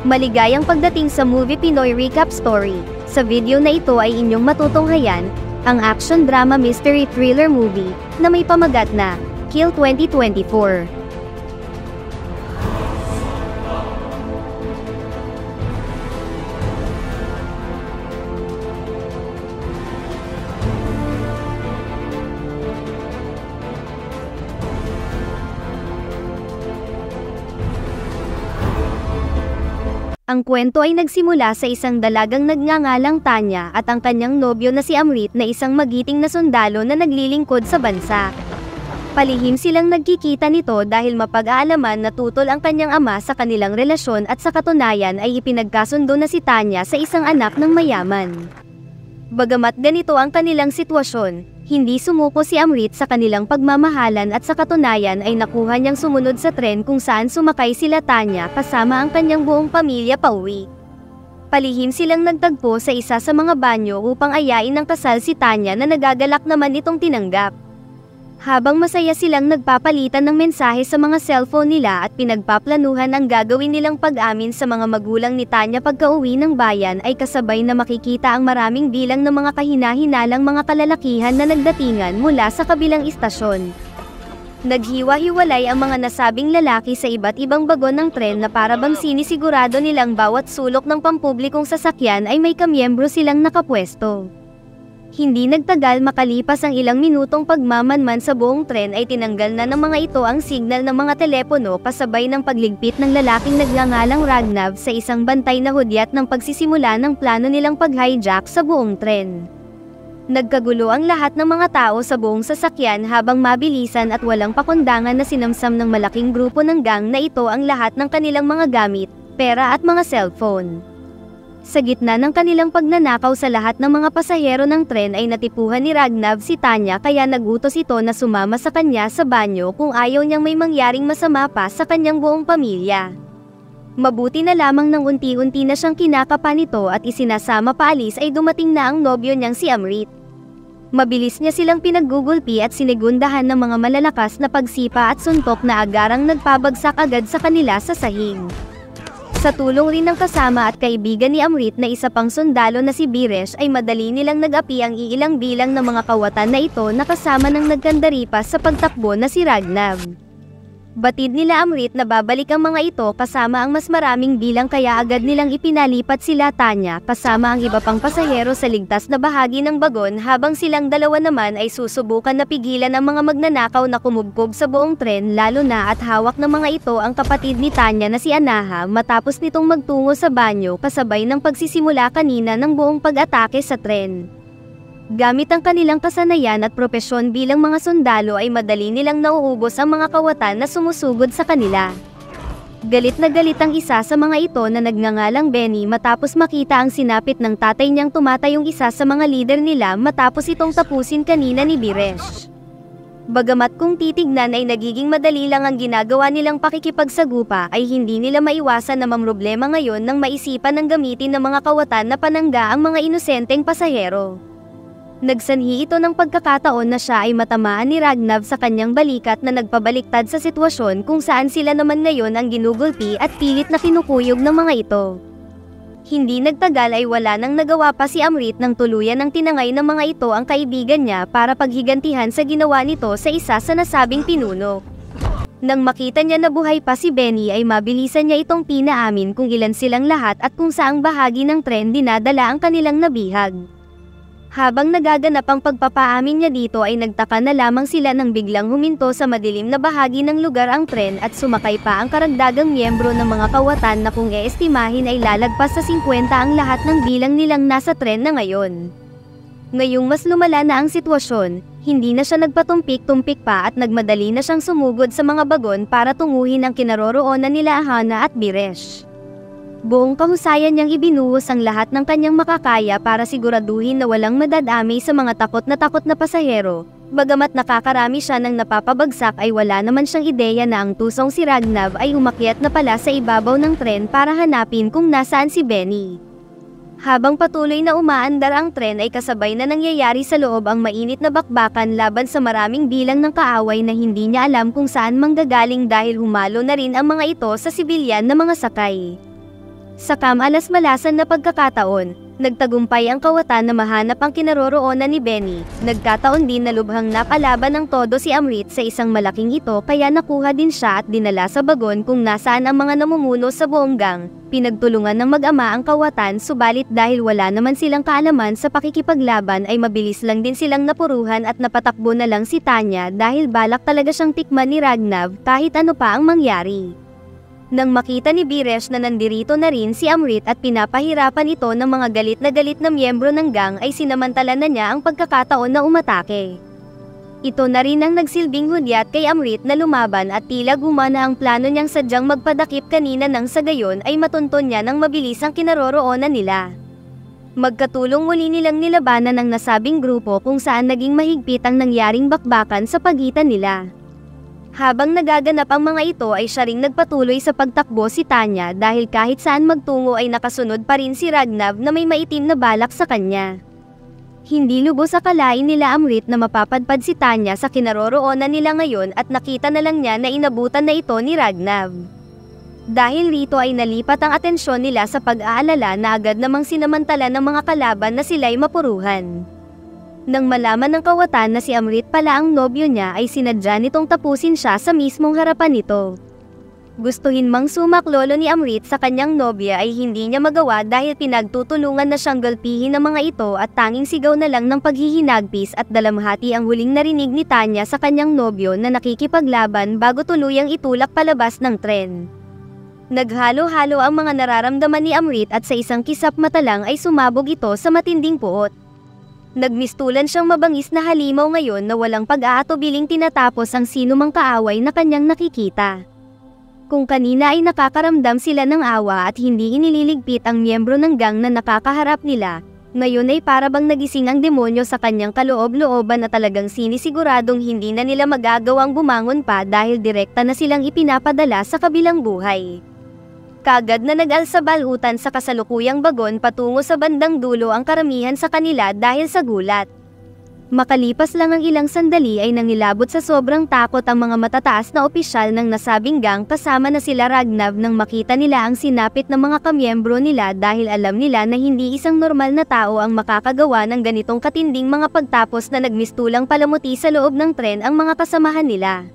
Maligayang pagdating sa Movie Pinoy Recap Story. Sa video na ito ay inyong matutunghayan, ang action drama mystery thriller movie, na may pamagat na, Kill 2024. Ang kwento ay nagsimula sa isang dalagang nagngangalang Tanya at ang kanyang nobyo na si Amrit na isang magiting na sundalo na naglilingkod sa bansa. Palihim silang nagkikita nito dahil mapag-aalaman na tutol ang kanyang ama sa kanilang relasyon at sa katunayan ay ipinagkasundo na si Tanya sa isang anak ng mayaman. Bagamat ganito ang kanilang sitwasyon, hindi sumuko si Amrit sa kanilang pagmamahalan at sa katunayan ay nakuha niyang sumunod sa tren kung saan sumakay sila Tanya kasama ang kanyang buong pamilya pauwi. Palihim silang nagtagpo sa isa sa mga banyo upang ayain ng kasal si Tanya na nagagalak naman itong tinanggap. Habang masaya silang nagpapalitan ng mensahe sa mga cellphone nila at pinagpaplanuhan ang gagawin nilang pag-amin sa mga magulang ni Tanya pagka-uwi ng bayan ay kasabay na makikita ang maraming bilang ng mga kahina-hinalang mga kalalakihan na nagdatingan mula sa kabilang istasyon. Naghiwa-hiwalay ang mga nasabing lalaki sa iba't ibang bagon ng tren na para bang sinisigurado nilang bawat sulok ng pampublikong sasakyan ay may kamiyembro silang nakapwesto. Hindi nagtagal makalipas ang ilang minutong pagmamanman sa buong tren ay tinanggal na ng mga ito ang signal ng mga telepono kasabay ng pagligpit ng lalaking nagngangalang Ragnav sa isang bantay na hudyat ng pagsisimula ng plano nilang pag-hijack sa buong tren. Nagkagulo ang lahat ng mga tao sa buong sasakyan habang mabilisan at walang pakundangan na sinamsam ng malaking grupo ng gang na ito ang lahat ng kanilang mga gamit, pera at mga cellphone. Sa gitna ng kanilang pagnanakaw sa lahat ng mga pasahero ng tren ay natipuhan ni Ragnav si Tanya kaya nagutos ito na sumama sa kanya sa banyo kung ayaw niyang may mangyaring masama pa sa kanyang buong pamilya. Mabuti na lamang nang unti-unti na siyang kinakapa nito at isinasama paalis ay dumating na ang nobyo niyang si Amrit. Mabilis niya silang pinaggugulpi at sinigundahan ng mga malalakas na pagsipa at suntok na agarang nagpabagsak agad sa kanila sa sahig. Sa tulong rin ng kasama at kaibigan ni Amrit na isa pang sundalo na si Biresh ay madali nilang nag-api ang iilang bilang ng mga kawatan na ito na kasama ng nagkandaripas sa pagtakbo na si Ragnav. Batid nila Amrit na babalik ang mga ito kasama ang mas maraming bilang kaya agad nilang ipinalipat sila Tanya kasama ang iba pang pasahero sa ligtas na bahagi ng bagon habang silang dalawa naman ay susubukan na pigilan ang mga magnanakaw na kumubkob sa buong tren lalo na at hawak ng mga ito ang kapatid ni Tanya na si Anaha matapos nitong magtungo sa banyo kasabay ng pagsisimula kanina ng buong pag-atake sa tren. Gamit ang kanilang kasanayan at propesyon bilang mga sundalo ay madali nilang nauubos ang mga kawatan na sumusugod sa kanila. Galit na galit ang isa sa mga ito na nagngangalang Benny matapos makita ang sinapit ng tatay niyang tumatayong isa sa mga leader nila matapos itong tapusin kanina ni Biresh. Bagamat kung titignan ay nagiging madali lang ang ginagawa nilang pakikipagsagupa ay hindi nila maiwasan na mamroblema ngayon nang maisipan ng gamitin ng mga kawatan na panangga ang mga inosenteng pasahero. Nagsanhi ito ng pagkakataon na siya ay matamaan ni Ragnav sa kanyang balikat na nagpabaliktad sa sitwasyon kung saan sila naman ngayon ang ginugulpi at pilit na kinukuyog ng mga ito. Hindi nagtagal ay wala nang nagawa pa si Amrit nang tuluyan ng tinangay ng mga ito ang kaibigan niya para paghigantihan sa ginawa nito sa isa sa nasabing pinuno. Nang makita niya na buhay pa si Benny ay mabilisan niya itong pinaamin kung ilan silang lahat at kung saang bahagi ng tren dinadala ang kanilang nabihag. Habang nagaganap ang pagpapaamin niya dito ay nagtaka na lamang sila nang biglang huminto sa madilim na bahagi ng lugar ang tren at sumakay pa ang karagdagang miyembro ng mga kawatan na kung eestimahin ay lalagpas sa 50 ang lahat ng bilang nilang nasa tren na ngayon. Ngayong mas lumala na ang sitwasyon, hindi na siya nagpatumpik-tumpik pa at nagmadali na siyang sumugod sa mga bagon para tunguhin ang kinaroroonan nila Ahana at Biresh. Buong kahusayan niyang ibinuhos ang lahat ng kanyang makakaya para siguraduhin na walang madadamay sa mga takot na pasahero. Bagamat nakakarami siya ng napapabagsak ay wala naman siyang ideya na ang tusong si Ragnav ay umakyat na pala sa ibabaw ng tren para hanapin kung nasaan si Benny. Habang patuloy na umaandar ang tren ay kasabay na nangyayari sa loob ang mainit na bakbakan laban sa maraming bilang ng kaaway na hindi niya alam kung saan manggagaling dahil humalo na rin ang mga ito sa sibilyan na mga sakay. Sa kamalas-malasan na pagkakataon, nagtagumpay ang kawatan na mahanap ang kinaroroonan ni Benny. Nagkataon din na lubhang napalaban ng todo si Amrit sa isang malaking ito kaya nakuha din siya at dinala sa bagon kung nasaan ang mga namumuno sa buong gang. Pinagtulungan ng mag-ama ang kawatan subalit dahil wala naman silang kaalaman sa pakikipaglaban ay mabilis lang din silang napuruhan at napatakbo na lang si Tanya dahil balak talaga siyang tikman ni Ragnav kahit ano pa ang mangyari. Nang makita ni Bires na nandirito na rin si Amrit at pinapahirapan ito ng mga galit na miyembro ng gang ay sinamantala na niya ang pagkakataon na umatake. Ito na rin ang nagsilbing hudyat kay Amrit na lumaban at tila gumana ang plano niyang sadyang magpadakip kanina nang sa gayon ay matunton niya ng mabilis ang kinaroroonan nila. Magkatulong muli nilang nilabanan ang nasabing grupo kung saan naging mahigpit ang nangyaring bakbakan sa pagitan nila. Habang nagaganap ang mga ito ay siya ring nagpatuloy sa pagtakbo si Tanya dahil kahit saan magtungo ay nakasunod pa rin si Ragnav na may maitim na balak sa kanya. Hindi lubos akalain nila Amrit na mapapadpad si Tanya sa kinaroroonan nila ngayon at nakita na lang niya na inabutan na ito ni Ragnav. Dahil rito ay nalipat ang atensyon nila sa pag-aalala na agad namang sinamantala ng mga kalaban na sila'y mapuruhan. Nang malaman ng kawatan na si Amrit pala ang nobyo niya ay sinadya nitong tapusin siya sa mismong harapan nito. Gustuhin mang sumaklolo ni Amrit sa kanyang nobya ay hindi niya magawa dahil pinagtutulungan na siyang galpihin ng mga ito at tanging sigaw na lang ng paghihinagpis at dalamhati ang huling narinig ni Tanya sa kanyang nobyo na nakikipaglaban bago tuluyang itulak palabas ng tren. Naghalo-halo ang mga nararamdaman ni Amrit at sa isang kisap mata lang ay sumabog ito sa matinding puot. Nagmistulan siyang mabangis na halimaw ngayon na walang pag-aatubiling tinatapos ang sinumang kaaway na kanyang nakikita. Kung kanina ay nakakaramdam sila ng awa at hindi inililigpit ang miyembro ng gang na nakakaharap nila, ngayon ay para bang nagising ang demonyo sa kanyang kaloob-looban na talagang sinisiguradong hindi na nila magagawang bumangon pa dahil direkta na silang ipinapadala sa kabilang buhay. Kagad na nag-alsabalutan sa kasalukuyang bagon patungo sa bandang dulo ang karamihan sa kanila dahil sa gulat. Makalipas lang ang ilang sandali ay nangilabot sa sobrang takot ang mga matataas na opisyal ng nasabing gang kasama na sila Ragnav nang makita nila ang sinapit ng mga kamiyembro nila dahil alam nila na hindi isang normal na tao ang makakagawa ng ganitong katinding mga pagtapos na nagmistulang palamuti sa loob ng tren ang mga kasamahan nila.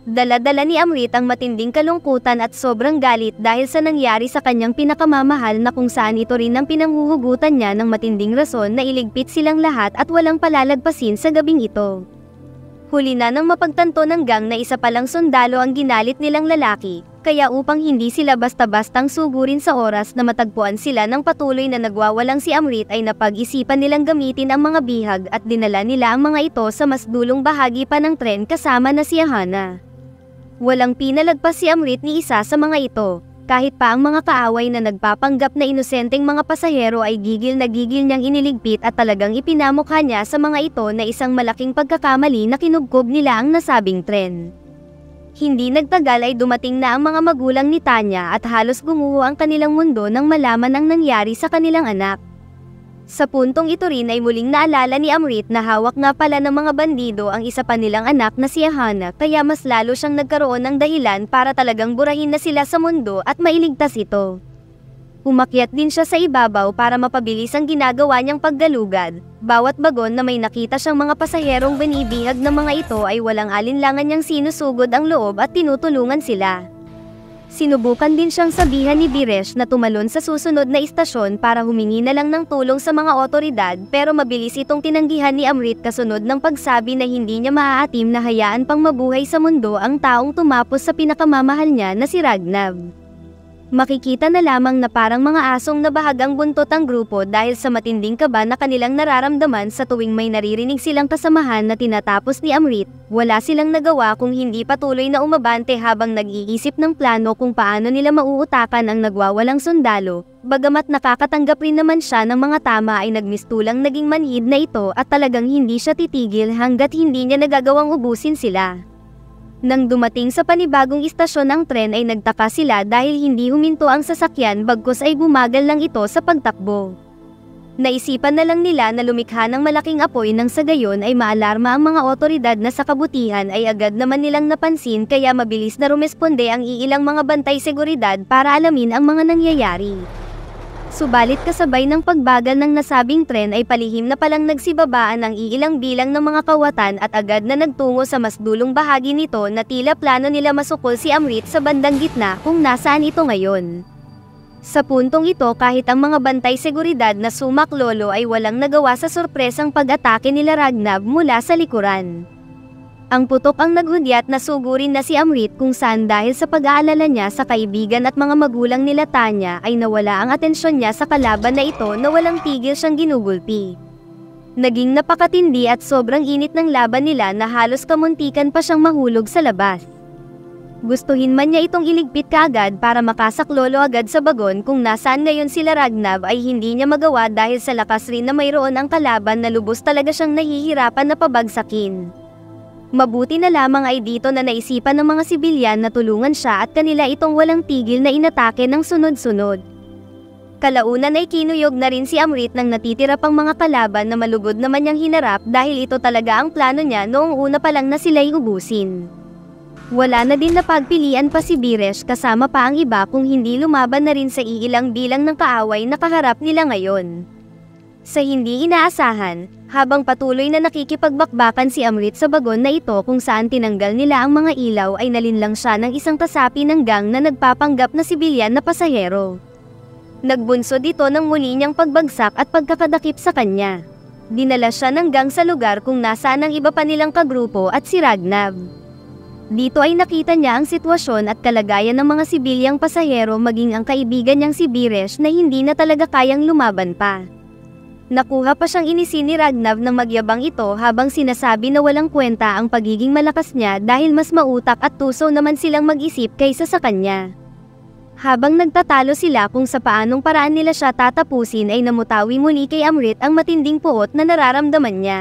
Dala-dala ni Amrit ang matinding kalungkutan at sobrang galit dahil sa nangyari sa kanyang pinakamamahal na kung saan ito rin ang pinanghuhugutan niya ng matinding rason na iligpit silang lahat at walang palalagpasin sa gabing ito. Huli na nang mapagtanto ng gang na isa palang sundalo ang ginalit nilang lalaki, kaya upang hindi sila basta-bastang sugurin sa oras na matagpuan sila ng patuloy na nagwawalang si Amrit ay napag-isipan nilang gamitin ang mga bihag at dinala nila ang mga ito sa mas dulong bahagi pa ng tren kasama na si Ahana. Walang pinalagpas si Amrit ni isa sa mga ito, kahit pa ang mga kaaway na nagpapanggap na inosenteng mga pasahero ay gigil na gigil niyang iniligpit at talagang ipinamukha niya sa mga ito na isang malaking pagkakamali na kinugkob nila ang nasabing tren. Hindi nagtagal ay dumating na ang mga magulang ni Tanya at halos gumuho ang kanilang mundo nang malaman ang nangyari sa kanilang anak. Sa puntong ito rin ay muling naalala ni Amrit na hawak nga pala ng mga bandido ang isa pa nilang anak na si Ahana kaya mas lalo siyang nagkaroon ng dahilan para talagang burahin na sila sa mundo at mailigtas ito. Umakyat din siya sa ibabaw para mapabilis ang ginagawa niyang paggalugad. Bawat bagon na may nakita siyang mga pasaherong binibihag ng mga ito ay walang alinlangan niyang sinusugod ang loob at tinutulungan sila. Sinubukan din siyang sabihan ni Bires na tumalon sa susunod na istasyon para humingi na lang ng tulong sa mga otoridad pero mabilis itong tinanggihan ni Amrit kasunod ng pagsabi na hindi niya maaatim na hayaan pang mabuhay sa mundo ang taong tumapos sa pinakamamahal niya na si Ragnav. Makikita na lamang na parang mga asong nabahagang buntot ang grupo dahil sa matinding kaba na kanilang nararamdaman sa tuwing may naririnig silang kasamahan na tinatapos ni Amrit. Wala silang nagawa kung hindi patuloy na umabante habang nag-iisip ng plano kung paano nila mauutakan ang nagwawalang sundalo. Bagamat nakakatanggap rin naman siya ng mga tama ay nagmistulang naging manhid na ito at talagang hindi siya titigil hanggat hindi niya nagagawang ubusin sila. Nang dumating sa panibagong istasyon ng tren ay nagtaka sila dahil hindi huminto ang sasakyan bagkus ay bumagal lang ito sa pagtakbo. Naisipan na lang nila na lumikha ng malaking apoy nang sa gayon ay maalarma ang mga otoridad na sa kabutihan ay agad naman nilang napansin kaya mabilis na rumesponde ang iilang mga bantay seguridad para alamin ang mga nangyayari. Subalit kasabay ng pagbagal ng nasabing tren ay palihim na palang nagsibabaan ang iilang bilang ng mga kawatan at agad na nagtungo sa mas dulong bahagi nito na tila plano nila masukol si Amrit sa bandang gitna kung nasaan ito ngayon. Sa puntong ito kahit ang mga bantay seguridad na sumaklolo ay walang nagawa sa sorpresang pag-atake nila Ragnav mula sa likuran. Ang putok ang naghudyat na sugurin na si Amrit kung saan dahil sa pag-aalala niya sa kaibigan at mga magulang nila Tanya ay nawala ang atensyon niya sa kalaban na ito na walang tigil siyang ginugulpi. Naging napakatindi at sobrang init ng laban nila na halos kamuntikan pa siyang mahulog sa labas. Gustuhin man niya itong iligpit kaagad para makasaklolo agad sa bagon kung nasaan ngayon sila Ragnav ay hindi niya magawa dahil sa lakas rin na mayroon ang kalaban na lubos talaga siyang nahihirapan na pabagsakin. Mabuti na lamang ay dito na naisipan ng mga sibilyan na tulungan siya at kanila itong walang tigil na inatake ng sunod-sunod. Kalaunan ay kinuyog na rin si Amrit ng natitira pang mga kalaban na malugod naman niyang hinarap dahil ito talaga ang plano niya noong una pa lang na sila'y ubusin. Wala na din napagpilian pa si Bires kasama pa ang iba kung hindi lumaban na rin sa iilang bilang ng kaaway na kaharap nila ngayon. Sa hindi inaasahan, habang patuloy na nakikipagbakbakan si Amrit sa bagon na ito kung saan tinanggal nila ang mga ilaw ay nalinlang siya ng isang kasapi ng gang na nagpapanggap na sibilyan na pasahero. Nagbunsod ito ng muli niyang pagbagsak at pagkakadakip sa kanya. Dinala siya ng gang sa lugar kung nasaan ang iba pa nilang kagrupo at si Ragnav. Dito ay nakita niya ang sitwasyon at kalagayan ng mga sibilyang pasahero maging ang kaibigan niyang si Bires na hindi na talaga kayang lumaban pa. Nakuha pa siyang inisin ni Ragnav ng magyabang ito habang sinasabi na walang kwenta ang pagiging malakas niya dahil mas mautak at tuso naman silang mag-isip kaysa sa kanya. Habang nagtatalo sila kung sa paanong paraan nila siya tatapusin ay namutawi muli kay Amrit ang matinding puot na nararamdaman niya.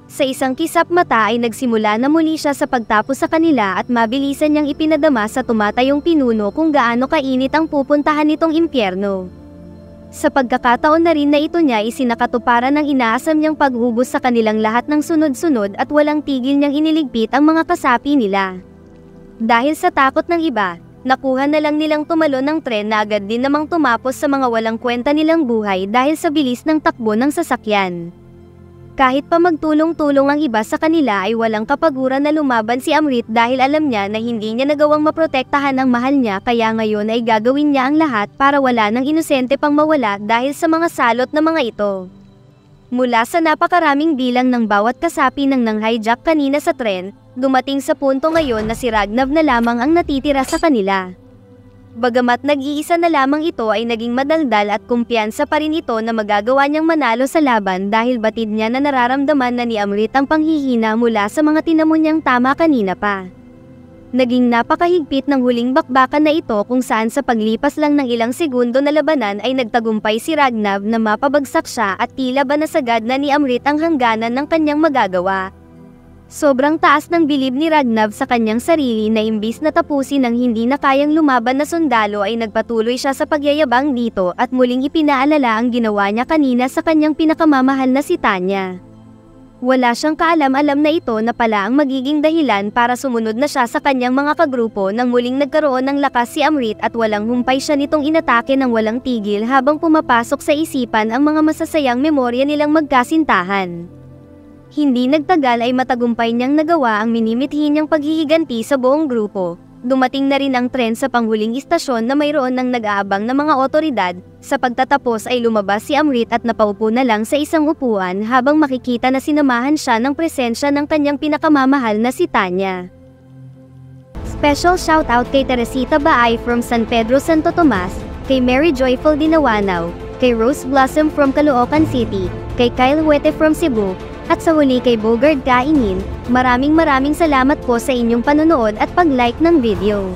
Sa isang kisap mata ay nagsimula na muli siya sa pagtapos sa kanila at mabilisan niyang ipinadama sa tumatayong pinuno kung gaano kainit ang pupuntahan nitong impyerno. Sa pagkakataon na rin na ito niya isinakatuparan ng inaasam niyang paghubos sa kanilang lahat ng sunod-sunod at walang tigil niyang iniligpit ang mga kasapi nila. Dahil sa takot ng iba, nakuha na lang nilang tumalon ng tren na agad din namang tumapos sa mga walang kwenta nilang buhay dahil sa bilis ng takbo ng sasakyan. Kahit pa magtulong-tulong ang iba sa kanila ay walang kapaguran na lumaban si Amrit dahil alam niya na hindi niya nagawang maprotektahan ang mahal niya kaya ngayon ay gagawin niya ang lahat para wala ng inosente pang mawala dahil sa mga salot na mga ito. Mula sa napakaraming bilang ng bawat kasapi ng nang-hijack kanina sa tren, dumating sa punto ngayon na si Ragnav na lamang ang natitira sa kanila. Bagamat nag-iisa na lamang ito ay naging madaldal at kumpiyansa pa rin ito na magagawa niyang manalo sa laban dahil batid niya na nararamdaman na ni Amrit ang panghihina mula sa mga tinamo niyang tama kanina pa. Naging napakahigpit ng huling bakbakan na ito kung saan sa paglipas lang ng ilang segundo na labanan ay nagtagumpay si Ragnav na mapabagsak siya at tila ba nasagad na ni Amrit ang hangganan ng kanyang magagawa. Sobrang taas ng bilib ni Ragnav sa kanyang sarili na imbis na tapusin ng hindi na kayang lumaban na sundalo ay nagpatuloy siya sa pagyayabang dito at muling ipinaalala ang ginawa niya kanina sa kanyang pinakamamahal na si Tanya. Wala siyang kaalam-alam na ito na pala ang magiging dahilan para sumunod na siya sa kanyang mga kagrupo nang muling nagkaroon ng lakas si Amrit at walang humpay siya nitong inatake ng walang tigil habang pumapasok sa isipan ang mga masasayang memorya nilang magkasintahan. Hindi nagtagal ay matagumpay niyang nagawa ang minimithi niyang paghihiganti sa buong grupo. Dumating na rin ang tren sa panghuling istasyon na mayroon ng nag-aabang na mga otoridad. Sa pagtatapos ay lumabas si Amrit at napaupo na lang sa isang upuan habang makikita na sinamahan siya ng presensya ng kanyang pinakamamahal na si Tanya. Special shoutout kay Teresita Baay from San Pedro Santo Tomas, kay Mary Joyful Dinawanaw, kay Rose Blossom from Caloocan City, kay Kyle Huete from Cebu, at sa huli kay Bogard Kainin. Maraming salamat po sa inyong panonood at pag-like ng video.